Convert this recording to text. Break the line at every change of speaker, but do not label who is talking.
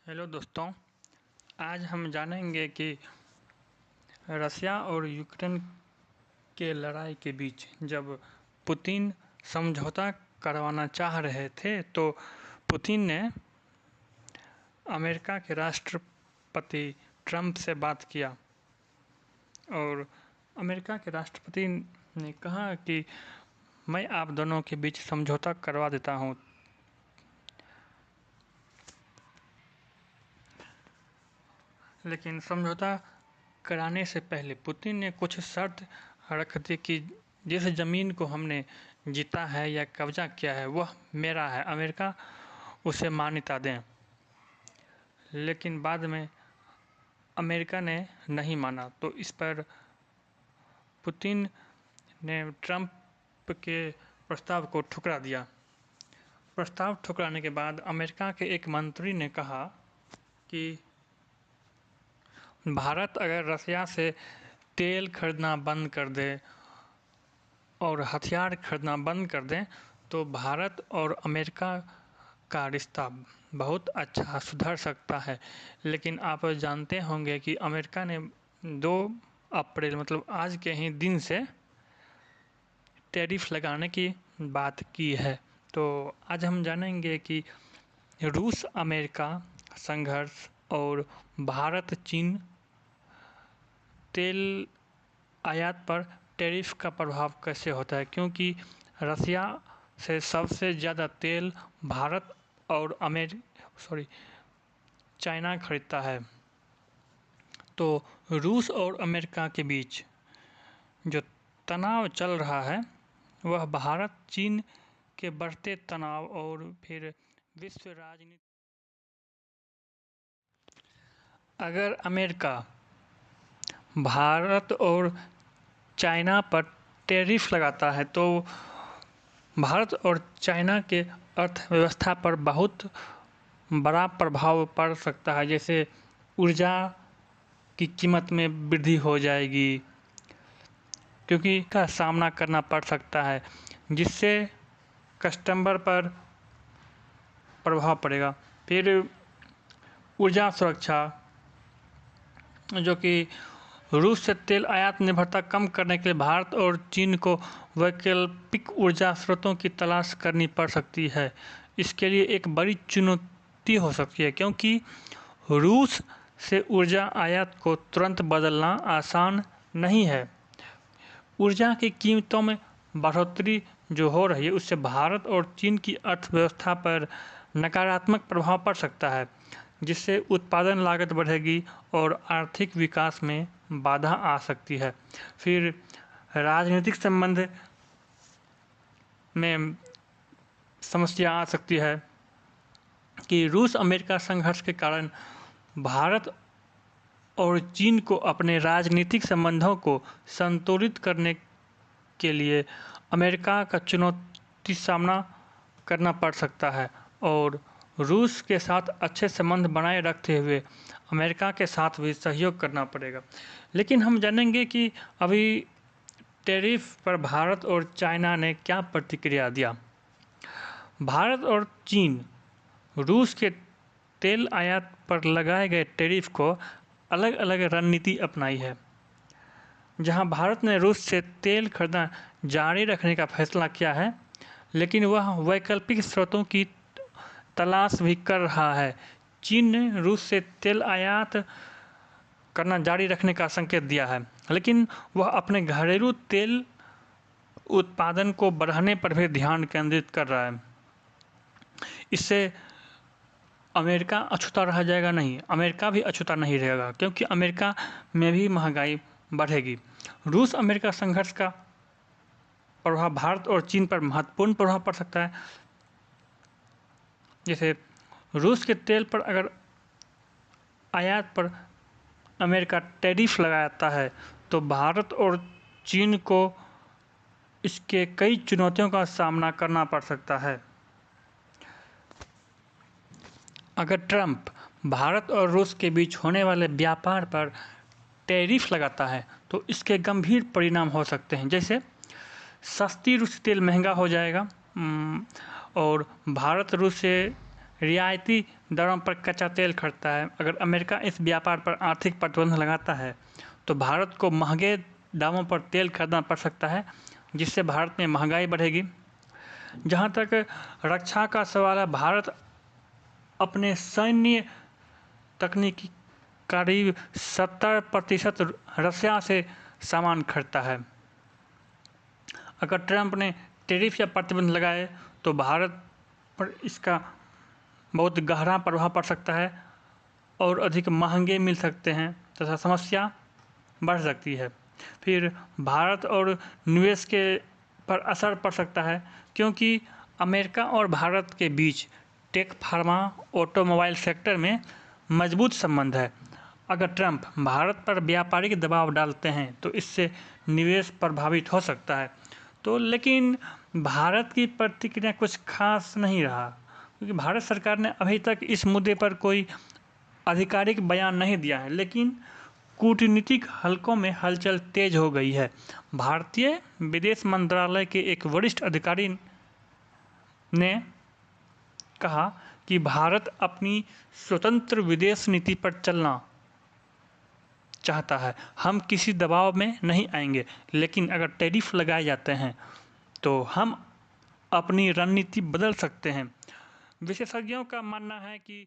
Hello दोस्तों, आज हम जानेंगे कि रसिया और यूक्रेन के लड़ाई के बीच जब पुतिन समझौता करवाना चाह रहे थे तो पुतिन ने अमेरिका के राष्ट्रपति ट्रंप से बात किया और अमेरिका के राष्ट्रपति ने कहा कि मैं आप दोनों के बीच समझौता करवा देता हूं। लेकिन समझौता कराने से पहले पुतिन ने कुछ शर्त रख दी कि जिस ज़मीन को हमने जीता है या कब्जा किया है वह मेरा है, अमेरिका उसे मान्यता दें। लेकिन बाद में अमेरिका ने नहीं माना, तो इस पर पुतिन ने ट्रंप के प्रस्ताव को ठुकरा दिया। प्रस्ताव ठुकराने के बाद अमेरिका के एक मंत्री ने कहा कि भारत अगर रसिया से तेल खरीदना बंद कर दे और हथियार खरीदना बंद कर दें तो भारत और अमेरिका का रिश्ता बहुत अच्छा सुधर सकता है। लेकिन आप जानते होंगे कि अमेरिका ने 2 अप्रैल मतलब आज के ही दिन से टैरिफ लगाने की बात की है। तो आज हम जानेंगे कि रूस अमेरिका संघर्ष और भारत चीन तेल आयात पर टैरिफ का प्रभाव कैसे होता है, क्योंकि रसिया से सबसे ज़्यादा तेल भारत और चाइना खरीदता है। तो रूस और अमेरिका के बीच जो तनाव चल रहा है वह भारत चीन के बढ़ते तनाव और फिर विश्व राजनीति। अगर अमेरिका भारत और चाइना पर टैरिफ लगाता है तो भारत और चाइना के अर्थव्यवस्था पर बहुत बड़ा प्रभाव पड़ सकता है। जैसे ऊर्जा की कीमत में वृद्धि हो जाएगी, क्योंकि इसका सामना करना पड़ सकता है, जिससे कस्टमर पर प्रभाव पड़ेगा। फिर ऊर्जा सुरक्षा, जो कि रूस से तेल आयात निर्भरता कम करने के लिए भारत और चीन को वैकल्पिक ऊर्जा स्रोतों की तलाश करनी पड़ सकती है। इसके लिए एक बड़ी चुनौती हो सकती है, क्योंकि रूस से ऊर्जा आयात को तुरंत बदलना आसान नहीं है। ऊर्जा की कीमतों में बढ़ोतरी जो हो रही है उससे भारत और चीन की अर्थव्यवस्था पर नकारात्मक प्रभाव पड़ सकता है, जिससे उत्पादन लागत बढ़ेगी और आर्थिक विकास में बाधा आ सकती है। फिर राजनीतिक संबंध में समस्या आ सकती है कि रूस अमेरिका संघर्ष के कारण भारत और चीन को अपने राजनीतिक संबंधों को संतुलित करने के लिए अमेरिका का चुनौती सामना करना पड़ सकता है और रूस के साथ अच्छे संबंध बनाए रखते हुए अमेरिका के साथ भी सहयोग करना पड़ेगा। लेकिन हम जानेंगे कि अभी टैरिफ पर भारत और चाइना ने क्या प्रतिक्रिया दिया। भारत और चीन रूस के तेल आयात पर लगाए गए टैरिफ को अलग अलग रणनीति अपनाई है। जहां भारत ने रूस से तेल खरीदना जारी रखने का फैसला किया है, लेकिन वह वैकल्पिक स्रोतों की तलाश भी कर रहा है। चीन ने रूस से तेल आयात करना जारी रखने का संकेत दिया है, लेकिन वह अपने घरेलू तेल उत्पादन को बढ़ाने पर भी ध्यान केंद्रित कर रहा है। इससे अमेरिका अछूता रह जाएगा नहीं, अमेरिका भी अछूता नहीं रहेगा, क्योंकि अमेरिका में भी महंगाई बढ़ेगी। रूस अमेरिका संघर्ष का प्रभाव भारत और चीन पर महत्वपूर्ण प्रभाव पड़ सकता है। जैसे रूस के तेल पर अगर आयात पर अमेरिका टैरिफ लगाता है तो भारत और चीन को इसके कई चुनौतियों का सामना करना पड़ सकता है। अगर ट्रंप भारत और रूस के बीच होने वाले व्यापार पर टैरिफ लगाता है तो इसके गंभीर परिणाम हो सकते हैं। जैसे सस्ती रूसी तेल महंगा हो जाएगा और भारत रूस से रियायती दरों पर कच्चा तेल खरीदता है। अगर अमेरिका इस व्यापार पर आर्थिक प्रतिबंध लगाता है तो भारत को महंगे दामों पर तेल खरीदना पड़ सकता है, जिससे भारत में महंगाई बढ़ेगी। जहाँ तक रक्षा का सवाल है, भारत अपने सैन्य तकनीकी करीब 70% रशिया से सामान खरीदता है। अगर ट्रंप ने टैरिफ या प्रतिबंध लगाए तो भारत पर इसका बहुत गहरा प्रभाव पड़ सकता है और अधिक महंगे मिल सकते हैं तथा समस्या बढ़ सकती है। फिर भारत और निवेश के पर असर पड़ सकता है, क्योंकि अमेरिका और भारत के बीच टेक, फार्मा, ऑटोमोबाइल सेक्टर में मजबूत संबंध है। अगर ट्रंप भारत पर व्यापारिक दबाव डालते हैं तो इससे निवेश प्रभावित हो सकता है। तो लेकिन भारत की प्रतिक्रिया कुछ खास नहीं रहा, क्योंकि भारत सरकार ने अभी तक इस मुद्दे पर कोई आधिकारिक बयान नहीं दिया है, लेकिन कूटनीतिक हलकों में हलचल तेज हो गई है। भारतीय विदेश मंत्रालय के एक वरिष्ठ अधिकारी ने कहा कि भारत अपनी स्वतंत्र विदेश नीति पर चलना चाहता है। हम किसी दबाव में नहीं आएंगे, लेकिन अगर टैरिफ लगाए जाते हैं तो हम अपनी रणनीति बदल सकते हैं। विशेषज्ञों का मानना है कि